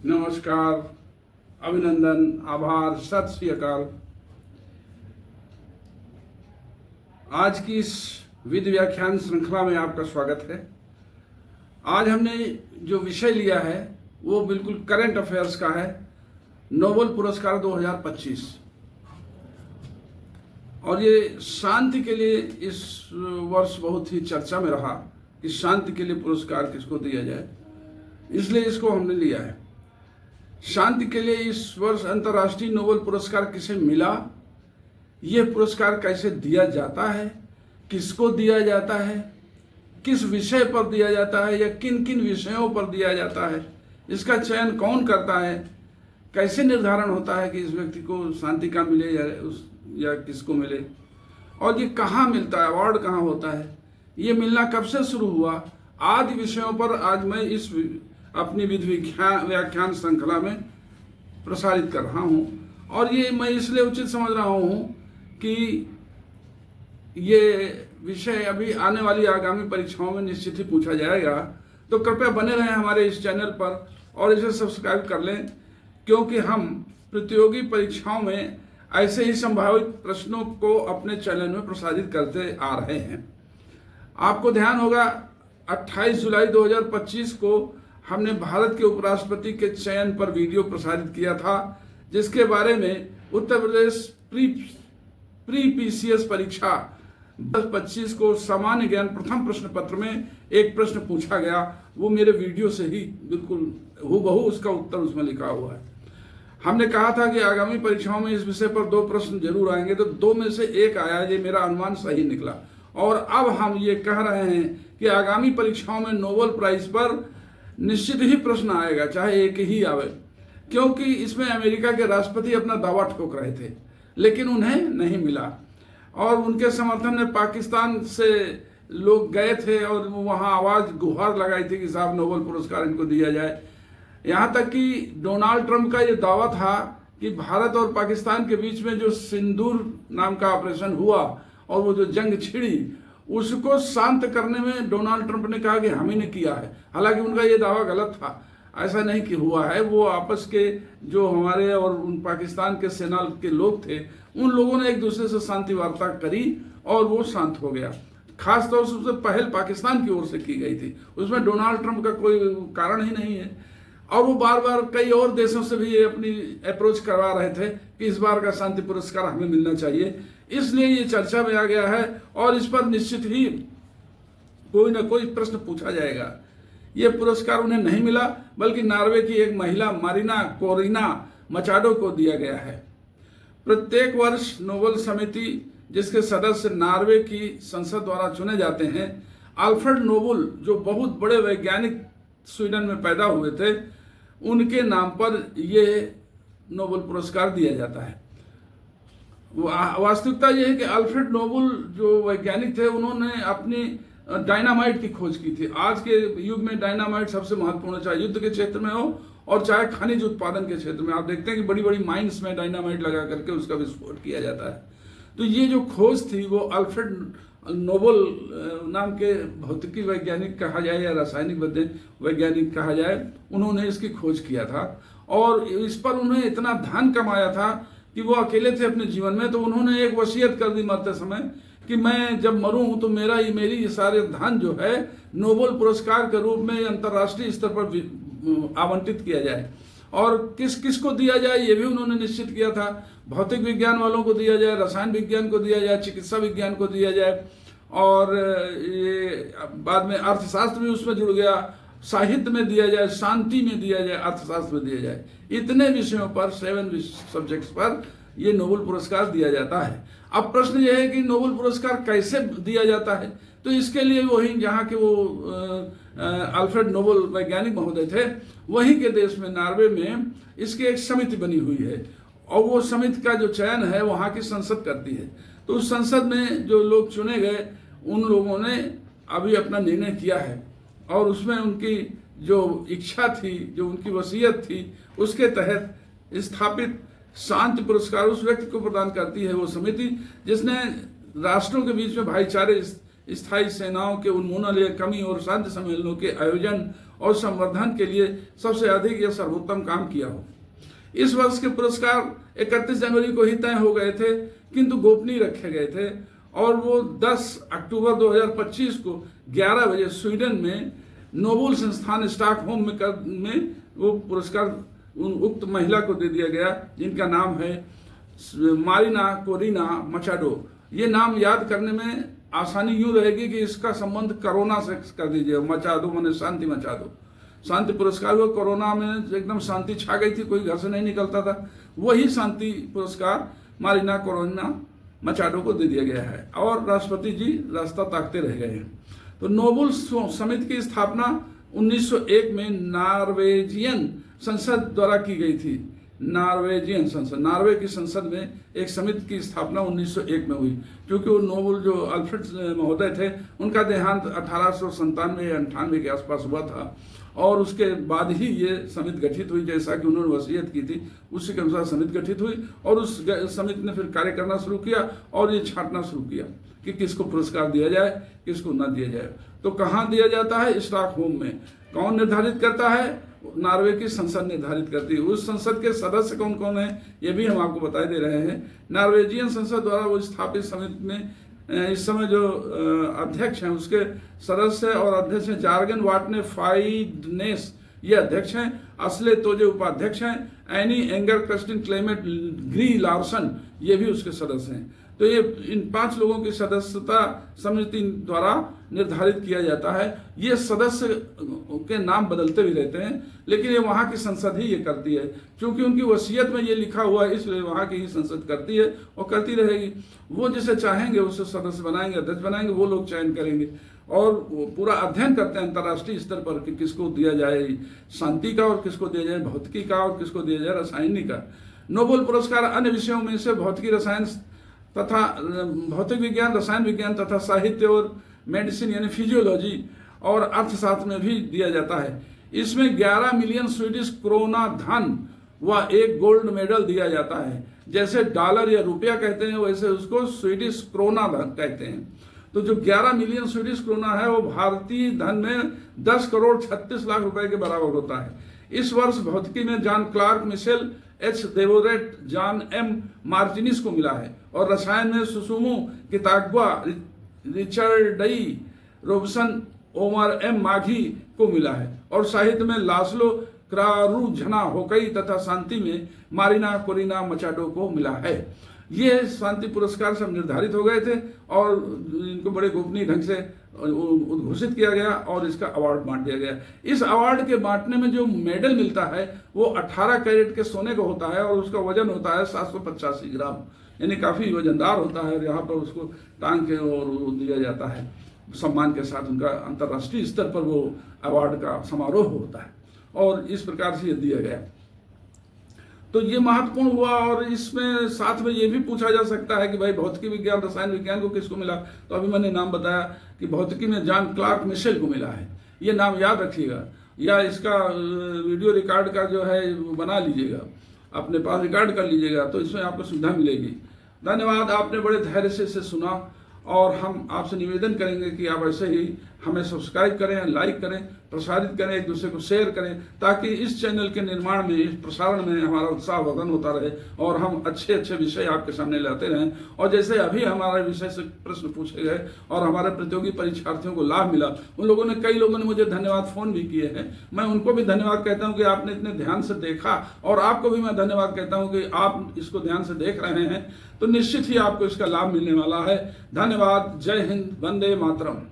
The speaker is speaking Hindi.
नमस्कार, अभिनंदन, आभार, सत श्री अकाल। आज की इस विधि व्याख्यान श्रृंखला में आपका स्वागत है। आज हमने जो विषय लिया है वो बिल्कुल करंट अफेयर्स का है, नोबेल पुरस्कार 2025। और ये शांति के लिए इस वर्ष बहुत ही चर्चा में रहा कि शांति के लिए पुरस्कार किसको दिया जाए, इसलिए इसको हमने लिया है। शांति के लिए इस वर्ष अंतर्राष्ट्रीय नोबेल पुरस्कार किसे मिला, यह पुरस्कार कैसे दिया जाता है, किसको दिया जाता है, किस विषय पर दिया जाता है या किन किन विषयों पर दिया जाता है, इसका चयन कौन करता है, कैसे निर्धारण होता है कि इस व्यक्ति को शांति का मिले या किसको मिले, और ये कहाँ मिलता है, अवार्ड कहाँ होता है, ये मिलना कब से शुरू हुआ, आदि विषयों पर आज मैं इस अपनी विधि व्याख्यान श्रृंखला में प्रसारित कर रहा हूँ। और ये मैं इसलिए उचित समझ रहा हूँ कि ये विषय अभी आने वाली आगामी परीक्षाओं में निश्चित ही पूछा जाएगा, तो कृपया बने रहें हमारे इस चैनल पर और इसे सब्सक्राइब कर लें, क्योंकि हम प्रतियोगी परीक्षाओं में ऐसे ही संभावित प्रश्नों को अपने चैनल में प्रसारित करते आ रहे हैं। आपको ध्यान होगा 28 जुलाई 2025 को हमने भारत के उपराष्ट्रपति के चयन पर वीडियो प्रसारित किया था, जिसके बारे में उत्तर प्रदेश प्री पीसीएस परीक्षा 2025 को सामान्य ज्ञान प्रथम प्रश्न पत्र में एक प्रश्न पूछा गया। वो मेरे वीडियो से ही बिल्कुल हूबहू उसका उत्तर उसमें लिखा हुआ है। हमने कहा था कि आगामी परीक्षाओं में इस विषय पर 2 प्रश्न जरूर आएंगे, तो 2 में से 1 आया। ये मेरा अनुमान सही निकला। और अब हम ये कह रहे हैं कि आगामी परीक्षाओं में नोबेल प्राइज पर निश्चित ही प्रश्न आएगा, चाहे एक ही आवे, क्योंकि इसमें अमेरिका के राष्ट्रपति अपना दावा ठोक रहे थे, लेकिन उन्हें नहीं मिला। और उनके समर्थन में पाकिस्तान से लोग गए थे और वहां आवाज गुहार लगाई थी कि साहब नोबेल पुरस्कार इनको दिया जाए। यहां तक कि डोनाल्ड ट्रंप का ये दावा था कि भारत और पाकिस्तान के बीच में जो सिंदूर नाम का ऑपरेशन हुआ और वो जो जंग छिड़ी, उसको शांत करने में डोनाल्ड ट्रंप ने कहा कि हम ही ने किया है। हालांकि उनका ये दावा गलत था, ऐसा नहीं कि हुआ है। वो आपस के जो हमारे और उन पाकिस्तान के सेना के लोग थे, उन लोगों ने एक दूसरे से शांति वार्ता करी और वो शांत हो गया। खासतौर से उससे पहल पाकिस्तान की ओर से की गई थी, उसमें डोनाल्ड ट्रंप का कोई कारण ही नहीं है। और वो बार बार कई और देशों से भी ये अपनी अप्रोच करवा रहे थे कि इस बार का शांति पुरस्कार हमें मिलना चाहिए, इसलिए ये चर्चा में आ गया है और इस पर निश्चित ही कोई ना कोई प्रश्न पूछा जाएगा। ये पुरस्कार उन्हें नहीं मिला, बल्कि नॉर्वे की एक महिला मारिना कोरिना मचाडो को दिया गया है। प्रत्येक वर्ष नोबेल समिति, जिसके सदस्य नॉर्वे की संसद द्वारा चुने जाते हैं, अल्फ्रेड नोबेल जो बहुत बड़े वैज्ञानिक स्वीडन में पैदा हुए थे, उनके नाम पर यह नोबेल पुरस्कार दिया जाता है। वास्तविकता यह है कि अल्फ्रेड नोबेल जो वैज्ञानिक थे, उन्होंने अपनी डायनामाइट की खोज की थी। आज के युग में डायनामाइट सबसे महत्वपूर्ण, चाहे युद्ध के क्षेत्र में हो और चाहे खनिज उत्पादन के क्षेत्र में। आप देखते हैं कि बड़ी बड़ी माइंस में डायनामाइट लगा करके उसका विस्फोट किया जाता है। तो ये जो खोज थी वो अल्फ्रेड नोबेल नाम के भौतिकी वैज्ञानिक कहा जाए या रासायनिक वैज्ञानिक कहा जाए, उन्होंने इसकी खोज किया था। और इस पर उन्हें इतना धन कमाया था कि वो अकेले थे अपने जीवन में, तो उन्होंने एक वसीयत कर दी मरते समय कि मैं जब मरूं तो मेरी ये सारे धन जो है नोबेल पुरस्कार के रूप में अंतर्राष्ट्रीय स्तर पर आवंटित किया जाए। और किस को दिया जाए ये भी उन्होंने निश्चित किया था। भौतिक विज्ञान वालों को दिया जाए, रसायन विज्ञान को दिया जाए, चिकित्सा विज्ञान को दिया जाए, और ये बाद में अर्थशास्त्र भी उसमें जुड़ गया, साहित्य में दिया जाए, शांति में दिया जाए, अर्थशास्त्र में दिया जाए। इतने विषयों पर 7 सब्जेक्ट्स पर ये नोबेल पुरस्कार दिया जाता है। अब प्रश्न यह है कि नोबेल पुरस्कार कैसे दिया जाता है, तो इसके लिए वही जहाँ के वो अल्फ्रेड नोबेल वैज्ञानिक महोदय थे, वहीं के देश में नॉर्वे में इसकी एक समिति बनी हुई है, और वो समिति का जो चयन है वहाँ की संसद करती है। तो उस संसद में जो लोग चुने गए, उन लोगों ने अभी अपना निर्णय किया है, और उसमें उनकी जो इच्छा थी, जो उनकी वसीयत थी, उसके तहत स्थापित शांति पुरस्कार उस व्यक्ति को प्रदान करती है वो समिति जिसने राष्ट्रों के बीच में भाईचारे, स्थायी सेनाओं के उन्मूलन या कमी और शांति सम्मेलनों के आयोजन और संवर्धन के लिए सबसे अधिक या सर्वोत्तम काम किया हो। इस वर्ष के पुरस्कार 31 जनवरी को ही तय हो गए थे, किंतु गोपनीय रखे गए थे और वो 10 अक्टूबर 2025 को 11 बजे स्वीडन में नोबेल संस्थान स्टॉकहोम में वो पुरस्कार उक्त महिला को दे दिया गया, जिनका नाम है मारिना कोरिना मचाडो। ये नाम याद करने में आसानी यूं रहेगी कि इसका संबंध कोरोना से कर दीजिए। मचाडो माने शांति मचा दो। शांति पुरस्कार हुआ, कोरोना में एकदम शांति छा गई थी, कोई घर से नहीं निकलता था, वही शांति पुरस्कार मारिना कोरिना मचाडो को दे दिया गया है और राष्ट्रपति जी रास्ता ताकते रह गए हैं। तो नोबेल समिति की स्थापना 1901 में नॉर्वेजियन संसद द्वारा की गई थी। नॉर्वेजियन संसद, नॉर्वे की संसद में एक समिति की स्थापना 1901 में हुई, क्योंकि वो नोबेल जो अल्फ्रेड महोदय थे उनका देहांत 1897 या 98 के आसपास हुआ था और उसके बाद ही ये समिति गठित हुई, जैसा कि उन्होंने वसीयत की थी उसी के अनुसार समिति गठित हुई और उस समिति ने फिर कार्य करना शुरू किया और ये छांटना शुरू किया कि किसको पुरस्कार दिया जाए, किसको न दिया जाए। तो कहाँ दिया जाता है? स्टॉकहोम में। कौन निर्धारित करता है? नॉर्वे की संसद निर्धारित करती है। उस संसद के सदस्य कौन कौन है ये भी हम आपको बता दे रहे हैं। नॉर्वेजियन संसद द्वारा वो स्थापित समिति में इस समय जो अध्यक्ष हैं उसके सदस्य और अध्यक्ष हैं जार्गन वाटने फाइडनेस, ये अध्यक्ष हैं। असले तोजे उपाध्यक्ष हैं। एनी एंगर क्रिस्टिन क्लेमेट ग्री लार्सन, ये भी उसके सदस्य हैं। तो ये इन 5 लोगों की सदस्यता समिति द्वारा निर्धारित किया जाता है। ये सदस्य के नाम बदलते भी रहते हैं, लेकिन ये वहाँ की संसद ही ये करती है, क्योंकि उनकी वसीयत में ये लिखा हुआ है, इसलिए वहाँ की ही संसद करती है और करती रहेगी। वो जिसे चाहेंगे उसे सदस्य बनाएंगे, अध्यक्ष बनाएंगे, वो लोग चयन करेंगे और पूरा अध्ययन करते हैं अंतर्राष्ट्रीय स्तर पर कि किसको दिया जाए शांति का और किसको दिया जाए भौतिकी का और किसको दिया जाए रसायनिक का। नोबेल पुरस्कार अन्य विषयों में से भौतिकी रसायन तथा भौतिक विज्ञान, रसायन विज्ञान तथा साहित्य और मेडिसिन यानी फिजियोलॉजी और अर्थशास्त्र में भी दिया जाता है। इसमें 11 मिलियन स्वीडिश क्रोना धन व 1 गोल्ड मेडल दिया जाता है। जैसे डॉलर या रुपया कहते हैं वैसे उसको स्वीडिश क्रोना धन कहते हैं। तो जो 11 मिलियन स्वीडिश क्रोना है वो भारतीय धन में 10 करोड़ 36 लाख रुपए के बराबर होता है। इस वर्ष भौतिकी में John Clarke Michel H Devoret John M Martinis को मिला है और रसायन में Susumu Kitagawa Richard E Robson Omar M माघी को मिला है और साहित्य में लास्लो क्रारूझना होकई तथा शांति में मारिना कोरिना मचाडो को मिला है। ये शांति पुरस्कार सब निर्धारित हो गए थे और इनको बड़े गोपनीय ढंग से उद्घोषित किया गया और इसका अवार्ड बांट दिया गया। इस अवार्ड के बांटने में जो मेडल मिलता है वो 18 कैरेट के सोने का होता है और उसका वजन होता है 785 ग्राम, यानी काफी वजनदार होता है। यहाँ पर उसको टांग के और दिया जाता है सम्मान के साथ। उनका अंतर्राष्ट्रीय स्तर पर वो अवार्ड का समारोह होता है और इस प्रकार से ये दिया गया। तो ये महत्वपूर्ण हुआ और इसमें साथ में ये भी पूछा जा सकता है कि भाई भौतिकी विज्ञान रसायन विज्ञान को किसको मिला। तो अभी मैंने नाम बताया कि भौतिकी में जॉन क्लार्क मिशेल को मिला है। ये नाम याद रखिएगा या इसका वीडियो रिकॉर्ड का जो है बना लीजिएगा, अपने पास रिकॉर्ड कर लीजिएगा, तो इसमें आपको सुविधा मिलेगी। धन्यवाद, आपने बड़े धैर्य से इसे सुना और हम आपसे निवेदन करेंगे कि आप ऐसे ही हमें सब्सक्राइब करें, लाइक करें, प्रसारित करें, एक दूसरे को शेयर करें, ताकि इस चैनल के निर्माण में, इस प्रसारण में हमारा उत्साह वर्धन होता रहे और हम अच्छे अच्छे विषय आपके सामने लाते रहें। और जैसे अभी हमारे विषय से प्रश्न पूछे गए और हमारे प्रतियोगी परीक्षार्थियों को लाभ मिला, उन लोगों ने, कई लोगों ने मुझे धन्यवाद फोन भी किए हैं। मैं उनको भी धन्यवाद कहता हूँ कि आपने इतने ध्यान से देखा और आपको भी मैं धन्यवाद कहता हूँ कि आप इसको ध्यान से देख रहे हैं। तो निश्चित ही आपको इसका लाभ मिलने वाला है। धन्यवाद। जय हिंद। वंदे मातरम।